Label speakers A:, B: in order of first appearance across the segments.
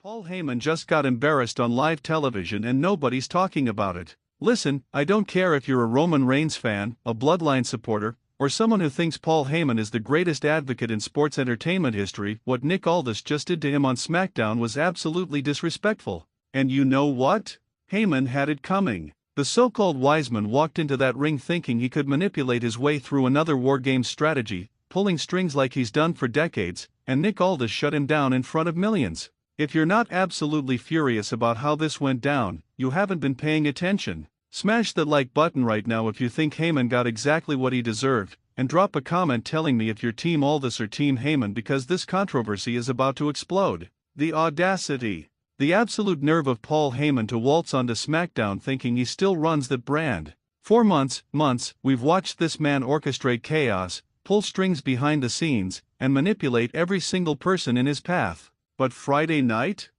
A: Paul Heyman just got embarrassed on live television and nobody's talking about it. Listen, I don't care if you're a Roman Reigns fan, a Bloodline supporter, or someone who thinks Paul Heyman is the greatest advocate in sports entertainment history. What Nick Aldis just did to him on SmackDown was absolutely disrespectful. And you know what? Heyman had it coming. The so-called Wiseman walked into that ring thinking he could manipulate his way through another Wargames strategy, pulling strings like he's done for decades, and Nick Aldis shut him down in front of millions. If you're not absolutely furious about how this went down, you haven't been paying attention. Smash that like button right now if you think Heyman got exactly what he deserved, and drop a comment telling me if you're Team Aldis or Team Heyman, because this controversy is about to explode. The audacity. The absolute nerve of Paul Heyman to waltz onto SmackDown thinking he still runs that brand. For months, we've watched this man orchestrate chaos, pull strings behind the scenes, and manipulate every single person in his path. But Friday night,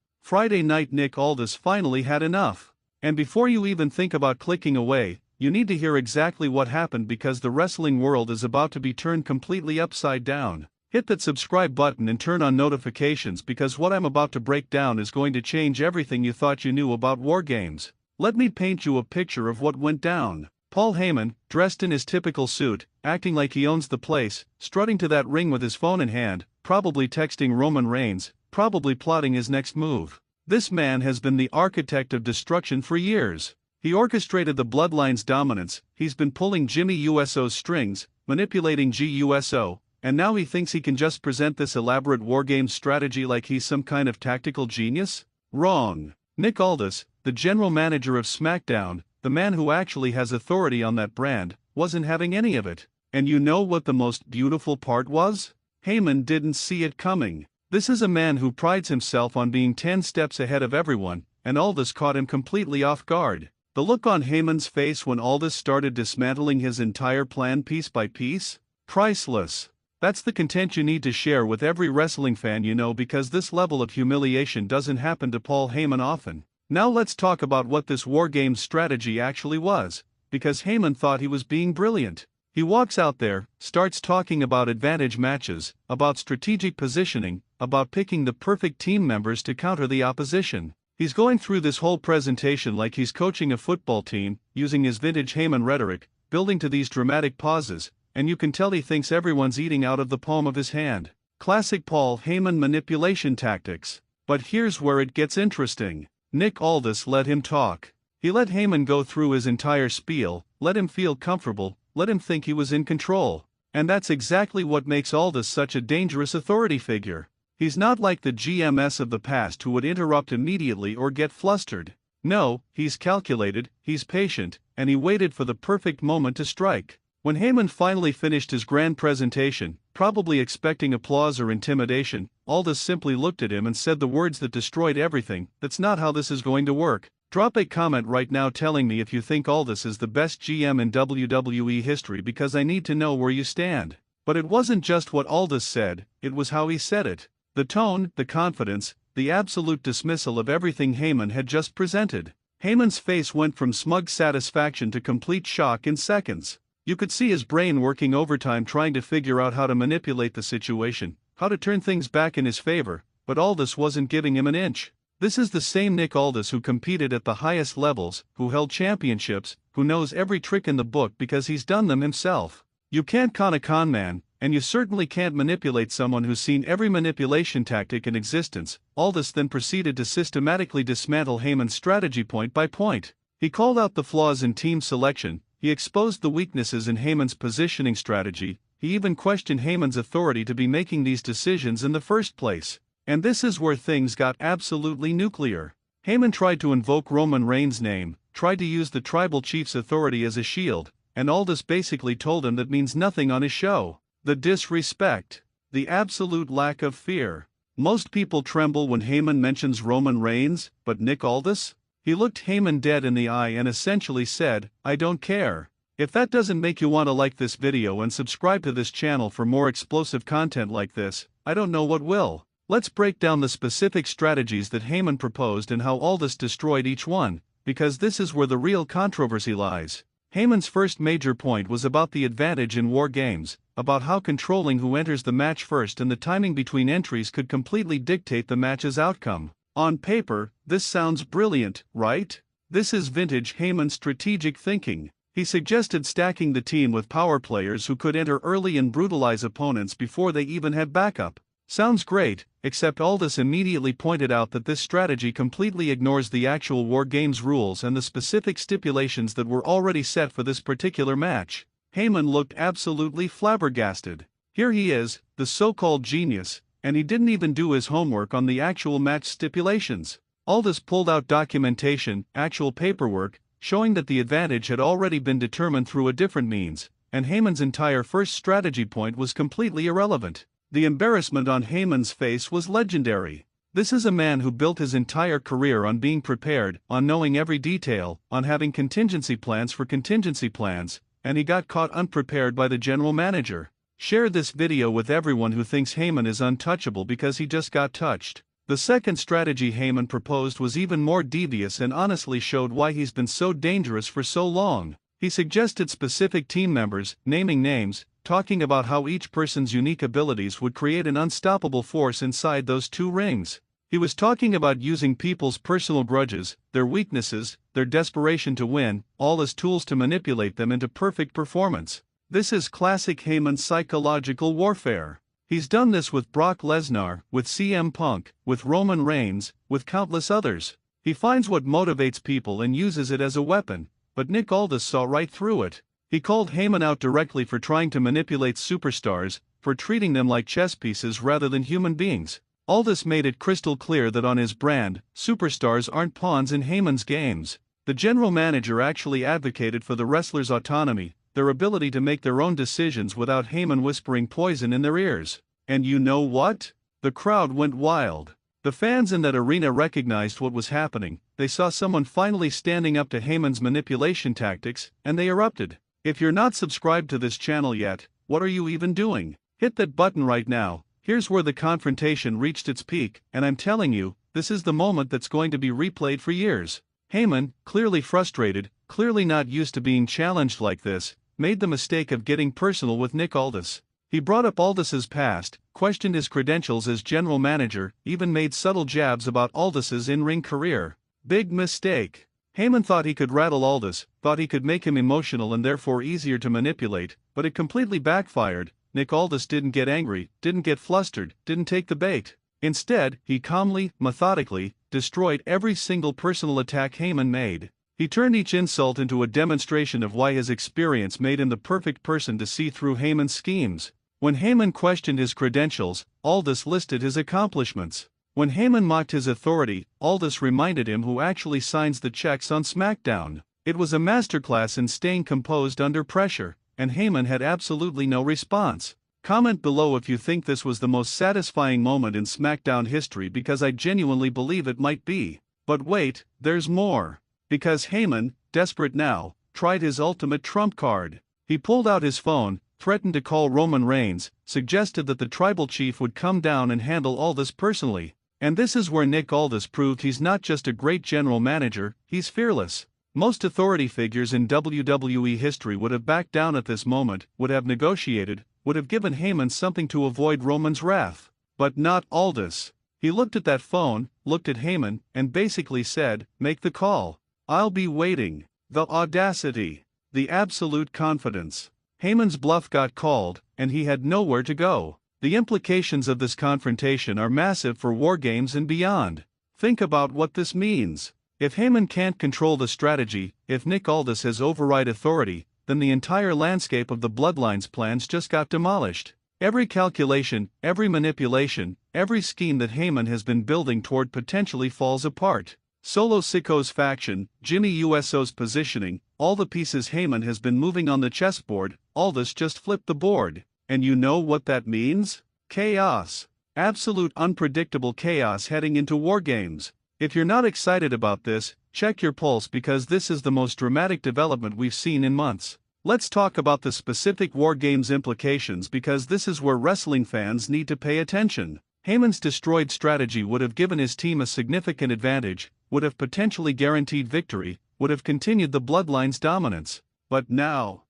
A: Nick Aldis finally had enough. And before you even think about clicking away, you need to hear exactly what happened, because the wrestling world is about to be turned completely upside down. Hit that subscribe button and turn on notifications, because what I'm about to break down is going to change everything you thought you knew about Wargames. Let me paint you a picture of what went down. Paul Heyman, dressed in his typical suit, acting like he owns the place, strutting to that ring with his phone in hand, probably texting Roman Reigns, probably plotting his next move. This man has been the architect of destruction for years. He orchestrated the Bloodline's dominance, he's been pulling Jimmy USO's strings, manipulating GUSO, and now he thinks he can just present this elaborate Wargames strategy like he's some kind of tactical genius? Wrong. Nick Aldis, the general manager of SmackDown, the man who actually has authority on that brand, wasn't having any of it. And you know what the most beautiful part was? Heyman didn't see it coming. This is a man who prides himself on being 10 steps ahead of everyone, and Aldis caught him completely off guard. The look on Heyman's face when Aldis started dismantling his entire plan piece by piece? Priceless. That's the content you need to share with every wrestling fan you know, because this level of humiliation doesn't happen to Paul Heyman often. Now let's talk about what this Wargames strategy actually was, because Heyman thought he was being brilliant. He walks out there, starts talking about advantage matches, about strategic positioning, about picking the perfect team members to counter the opposition. He's going through this whole presentation like he's coaching a football team, using his vintage Heyman rhetoric, building to these dramatic pauses, and you can tell he thinks everyone's eating out of the palm of his hand. Classic Paul Heyman manipulation tactics. But here's where it gets interesting. Nick Aldis let him talk. He let Heyman go through his entire spiel, let him feel comfortable, let him think he was in control. And that's exactly what makes Aldis such a dangerous authority figure. He's not like the GMS of the past who would interrupt immediately or get flustered. No, he's calculated, he's patient, and he waited for the perfect moment to strike. When Heyman finally finished his grand presentation, probably expecting applause or intimidation, Aldis simply looked at him and said the words that destroyed everything: "That's not how this is going to work." Drop a comment right now telling me if you think Aldis is the best GM in WWE history, because I need to know where you stand. But it wasn't just what Aldis said, it was how he said it. The tone, the confidence, the absolute dismissal of everything Heyman had just presented. Heyman's face went from smug satisfaction to complete shock in seconds. You could see his brain working overtime trying to figure out how to manipulate the situation, how to turn things back in his favor, but Aldis wasn't giving him an inch. This is the same Nick Aldis who competed at the highest levels, who held championships, who knows every trick in the book because he's done them himself. You can't con a con man, and you certainly can't manipulate someone who's seen every manipulation tactic in existence. Aldis then proceeded to systematically dismantle Heyman's strategy point by point. He called out the flaws in team selection, he exposed the weaknesses in Heyman's positioning strategy, he even questioned Heyman's authority to be making these decisions in the first place. And this is where things got absolutely nuclear. Heyman tried to invoke Roman Reigns' name, tried to use the tribal chief's authority as a shield, and Aldis basically told him that means nothing on his show. The disrespect. The absolute lack of fear. Most people tremble when Heyman mentions Roman Reigns, but Nick Aldis? He looked Heyman dead in the eye and essentially said, "I don't care." If that doesn't make you want to like this video and subscribe to this channel for more explosive content like this, I don't know what will. Let's break down the specific strategies that Heyman proposed and how Aldis destroyed each one, because this is where the real controversy lies. Heyman's first major point was about the advantage in Wargames, about how controlling who enters the match first and the timing between entries could completely dictate the match's outcome. On paper, this sounds brilliant, right? This is vintage Heyman strategic thinking. He suggested stacking the team with power players who could enter early and brutalize opponents before they even had backup. Sounds great, except Aldis immediately pointed out that this strategy completely ignores the actual Wargames rules and the specific stipulations that were already set for this particular match. Heyman looked absolutely flabbergasted. Here he is, the so-called genius, and he didn't even do his homework on the actual match stipulations. Aldis pulled out documentation, actual paperwork, showing that the advantage had already been determined through a different means, and Heyman's entire first strategy point was completely irrelevant. The embarrassment on Heyman's face was legendary. This is a man who built his entire career on being prepared, on knowing every detail, on having contingency plans for contingency plans, and he got caught unprepared by the general manager. Share this video with everyone who thinks Heyman is untouchable because he just got touched. The second strategy Heyman proposed was even more devious and honestly showed why he's been so dangerous for so long. He suggested specific team members, naming names, talking about how each person's unique abilities would create an unstoppable force inside those two rings. He was talking about using people's personal grudges, their weaknesses, their desperation to win, all as tools to manipulate them into perfect performance. This is classic Heyman psychological warfare. He's done this with Brock Lesnar, with CM Punk, with Roman Reigns, with countless others. He finds what motivates people and uses it as a weapon, but Nick Aldis saw right through it. He called Heyman out directly for trying to manipulate superstars, for treating them like chess pieces rather than human beings. Aldis made it crystal clear that on his brand, superstars aren't pawns in Heyman's games. The general manager actually advocated for the wrestlers' autonomy, their ability to make their own decisions without Heyman whispering poison in their ears. And you know what? The crowd went wild. The fans in that arena recognized what was happening. They saw someone finally standing up to Heyman's manipulation tactics, and they erupted. If you're not subscribed to this channel yet, what are you even doing? Hit that button right now. Here's where the confrontation reached its peak, and I'm telling you, this is the moment that's going to be replayed for years. Heyman, clearly frustrated, clearly not used to being challenged like this, made the mistake of getting personal with Nick Aldis. He brought up Aldis's past, questioned his credentials as general manager, even made subtle jabs about Aldis's in-ring career. Big mistake. Heyman thought he could rattle Aldis, thought he could make him emotional and therefore easier to manipulate, but it completely backfired. Nick Aldis didn't get angry, didn't get flustered, didn't take the bait. Instead, he calmly, methodically, destroyed every single personal attack Heyman made. He turned each insult into a demonstration of why his experience made him the perfect person to see through Heyman's schemes. When Heyman questioned his credentials, Aldis listed his accomplishments. When Heyman mocked his authority, Aldis reminded him who actually signs the checks on SmackDown. It was a masterclass in staying composed under pressure, and Heyman had absolutely no response. Comment below if you think this was the most satisfying moment in SmackDown history, because I genuinely believe it might be. But wait, there's more. Because Heyman, desperate now, tried his ultimate trump card. He pulled out his phone, threatened to call Roman Reigns, suggested that the tribal chief would come down and handle all this personally. And this is where Nick Aldis proved he's not just a great general manager, he's fearless. Most authority figures in WWE history would have backed down at this moment, would have negotiated, would have given Heyman something to avoid Roman's wrath. But not Aldis. He looked at that phone, looked at Heyman, and basically said, "Make the call. I'll be waiting." The audacity. The absolute confidence. Heyman's bluff got called, and he had nowhere to go. The implications of this confrontation are massive for Wargames and beyond. Think about what this means. If Heyman can't control the strategy, if Nick Aldis has override authority, then the entire landscape of the Bloodline's plans just got demolished. Every calculation, every manipulation, every scheme that Heyman has been building toward potentially falls apart. Solo Siko's faction, Jimmy Uso's positioning, all the pieces Heyman has been moving on the chessboard, Aldis just flipped the board. And you know what that means? Chaos. Absolute unpredictable chaos heading into Wargames. If you're not excited about this, check your pulse, because this is the most dramatic development we've seen in months. Let's talk about the specific Wargames implications, because this is where wrestling fans need to pay attention. Heyman's destroyed strategy would have given his team a significant advantage, would have potentially guaranteed victory, would have continued the Bloodline's dominance. But now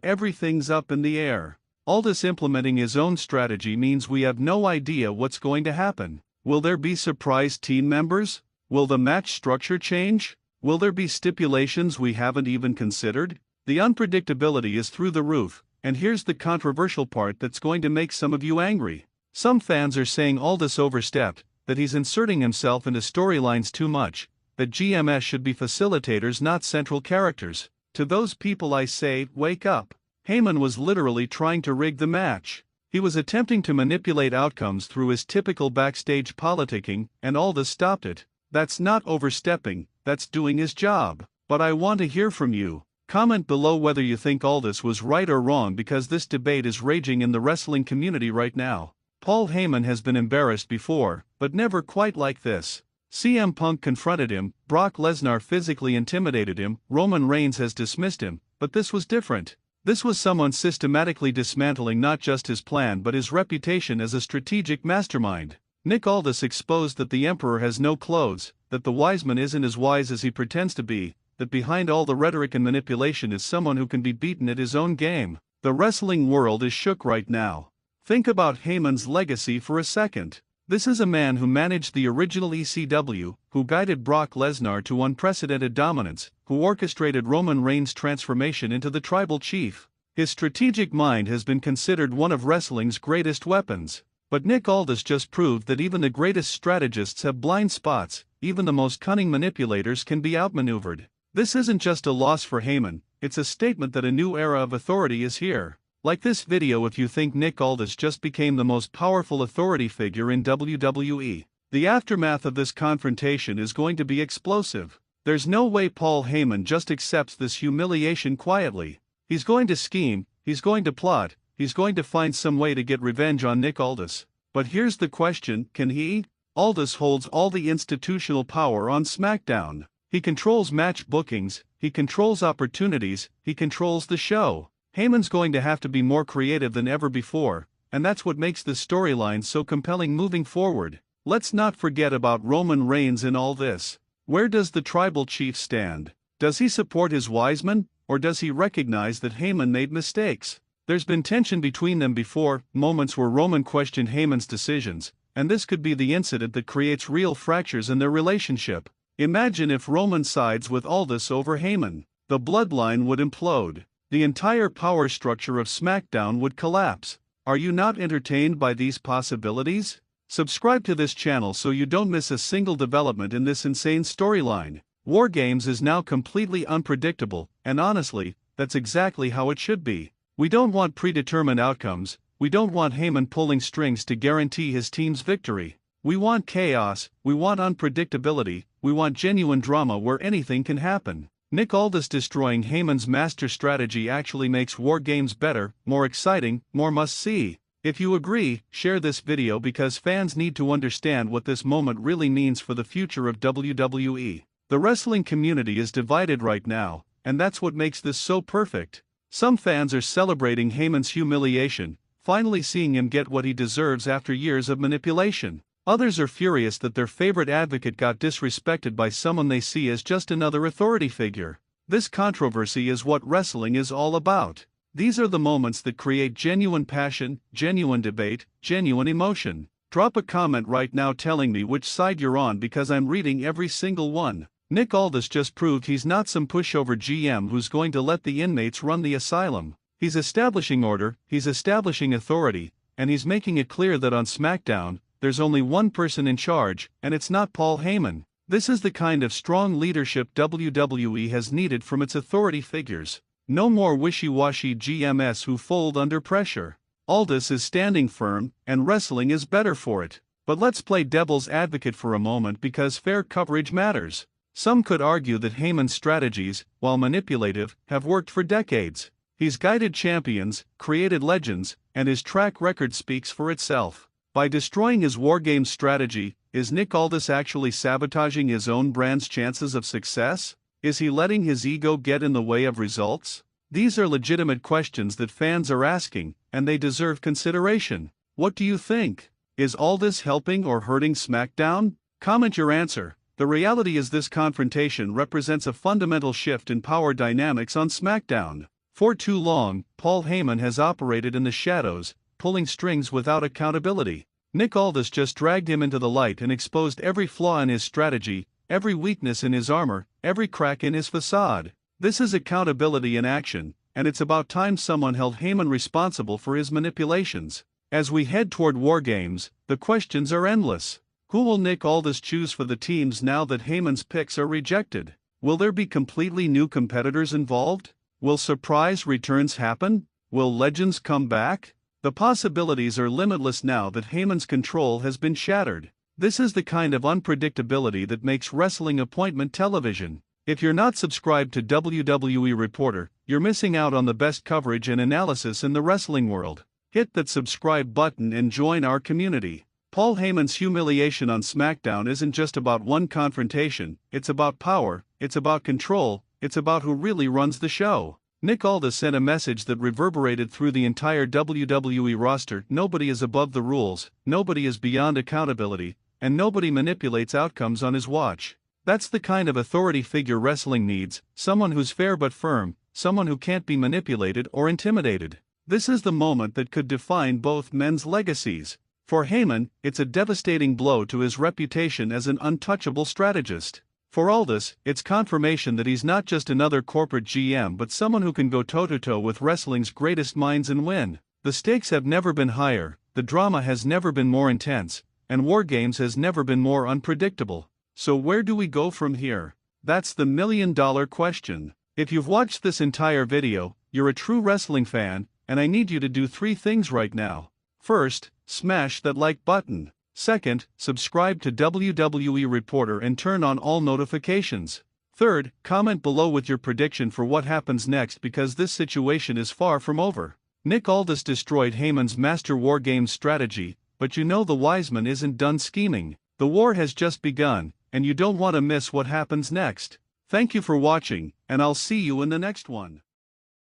A: everything's up in the air. Aldis implementing his own strategy means we have no idea what's going to happen. Will there be surprise team members? Will the match structure change? Will there be stipulations we haven't even considered? The unpredictability is through the roof, and here's the controversial part that's going to make some of you angry. Some fans are saying Aldis overstepped, that he's inserting himself into storylines too much, that GMS should be facilitators, not central characters. To those people I say, wake up. Heyman was literally trying to rig the match. He was attempting to manipulate outcomes through his typical backstage politicking, and Aldis stopped it. That's not overstepping, that's doing his job. But I want to hear from you. Comment below whether you think Aldis was right or wrong, because this debate is raging in the wrestling community right now. Paul Heyman has been embarrassed before, but never quite like this. CM Punk confronted him, Brock Lesnar physically intimidated him, Roman Reigns has dismissed him, but this was different. This was someone systematically dismantling not just his plan but his reputation as a strategic mastermind. Nick Aldis exposed that the Emperor has no clothes, that the Wiseman isn't as wise as he pretends to be, that behind all the rhetoric and manipulation is someone who can be beaten at his own game. The wrestling world is shook right now. Think about Heyman's legacy for a second. This is a man who managed the original ECW, who guided Brock Lesnar to unprecedented dominance, who orchestrated Roman Reigns' transformation into the tribal chief. His strategic mind has been considered one of wrestling's greatest weapons. But Nick Aldis just proved that even the greatest strategists have blind spots, even the most cunning manipulators can be outmaneuvered. This isn't just a loss for Heyman, it's a statement that a new era of authority is here. Like this video if you think Nick Aldis just became the most powerful authority figure in WWE. The aftermath of this confrontation is going to be explosive. There's no way Paul Heyman just accepts this humiliation quietly. He's going to scheme, he's going to plot, he's going to find some way to get revenge on Nick Aldis. But here's the question, can he? Aldis holds all the institutional power on SmackDown. He controls match bookings, he controls opportunities, he controls the show. Heyman's going to have to be more creative than ever before, and that's what makes this storyline so compelling moving forward. Let's not forget about Roman Reigns in all this. Where does the tribal chief stand? Does he support his Wiseman, or does he recognize that Heyman made mistakes? There's been tension between them before, moments where Roman questioned Heyman's decisions, and this could be the incident that creates real fractures in their relationship. Imagine if Roman sides with Aldis over Heyman. The bloodline would implode. The entire power structure of SmackDown would collapse. Are you not entertained by these possibilities? Subscribe to this channel so you don't miss a single development in this insane storyline. Wargames is now completely unpredictable, and honestly, that's exactly how it should be. We don't want predetermined outcomes, we don't want Heyman pulling strings to guarantee his team's victory. We want chaos, we want unpredictability, we want genuine drama where anything can happen. Nick Aldis destroying Heyman's master strategy actually makes Wargames better, more exciting, more must-see. If you agree, share this video because fans need to understand what this moment really means for the future of WWE. The wrestling community is divided right now, and that's what makes this so perfect. Some fans are celebrating Heyman's humiliation, finally seeing him get what he deserves after years of manipulation. Others are furious that their favorite advocate got disrespected by someone they see as just another authority figure. This controversy is what wrestling is all about. These are the moments that create genuine passion, genuine debate, genuine emotion. Drop a comment right now telling me which side you're on because I'm reading every single one. Nick Aldis just proved he's not some pushover GM who's going to let the inmates run the asylum. He's establishing order, he's establishing authority, and he's making it clear that on SmackDown, there's only one person in charge, and it's not Paul Heyman. This is the kind of strong leadership WWE has needed from its authority figures. No more wishy-washy GMs who fold under pressure. Aldis is standing firm, and wrestling is better for it. But let's play devil's advocate for a moment because fair coverage matters. Some could argue that Heyman's strategies, while manipulative, have worked for decades. He's guided champions, created legends, and his track record speaks for itself. By destroying his Wargames strategy, is Nick Aldis actually sabotaging his own brand's chances of success? Is he letting his ego get in the way of results? These are legitimate questions that fans are asking, and they deserve consideration. What do you think? Is Aldis helping or hurting SmackDown? Comment your answer. The reality is this confrontation represents a fundamental shift in power dynamics on SmackDown. For too long, Paul Heyman has operated in the shadows, pulling strings without accountability. Nick Aldis just dragged him into the light and exposed every flaw in his strategy, every weakness in his armor, every crack in his facade. This is accountability in action, and it's about time someone held Heyman responsible for his manipulations. As we head toward Wargames, the questions are endless. Who will Nick Aldis choose for the teams now that Heyman's picks are rejected? Will there be completely new competitors involved? Will surprise returns happen? Will legends come back? The possibilities are limitless now that Heyman's control has been shattered. This is the kind of unpredictability that makes wrestling appointment television. If you're not subscribed to WWE Reporter, you're missing out on the best coverage and analysis in the wrestling world. Hit that subscribe button and join our community. Paul Heyman's humiliation on SmackDown isn't just about one confrontation, it's about power, it's about control, it's about who really runs the show. Nick Aldis sent a message that reverberated through the entire WWE roster: nobody is above the rules, nobody is beyond accountability, and nobody manipulates outcomes on his watch. That's the kind of authority figure wrestling needs, someone who's fair but firm, someone who can't be manipulated or intimidated. This is the moment that could define both men's legacies. For Heyman, it's a devastating blow to his reputation as an untouchable strategist. For Aldis, it's confirmation that he's not just another corporate GM but someone who can go toe-to-toe with wrestling's greatest minds and win. The stakes have never been higher, the drama has never been more intense, and Wargames has never been more unpredictable. So where do we go from here? That's the million-dollar question. If you've watched this entire video, you're a true wrestling fan, and I need you to do 3 things right now. First, smash that like button. Second, subscribe to WWE Reporter and turn on all notifications. Third, comment below with your prediction for what happens next, because this situation is far from over. Nick Aldis destroyed Heyman's master Wargames strategy, but you know the Wiseman isn't done scheming. The war has just begun, and you don't want to miss what happens next. Thank you for watching, and I'll see you in the next one.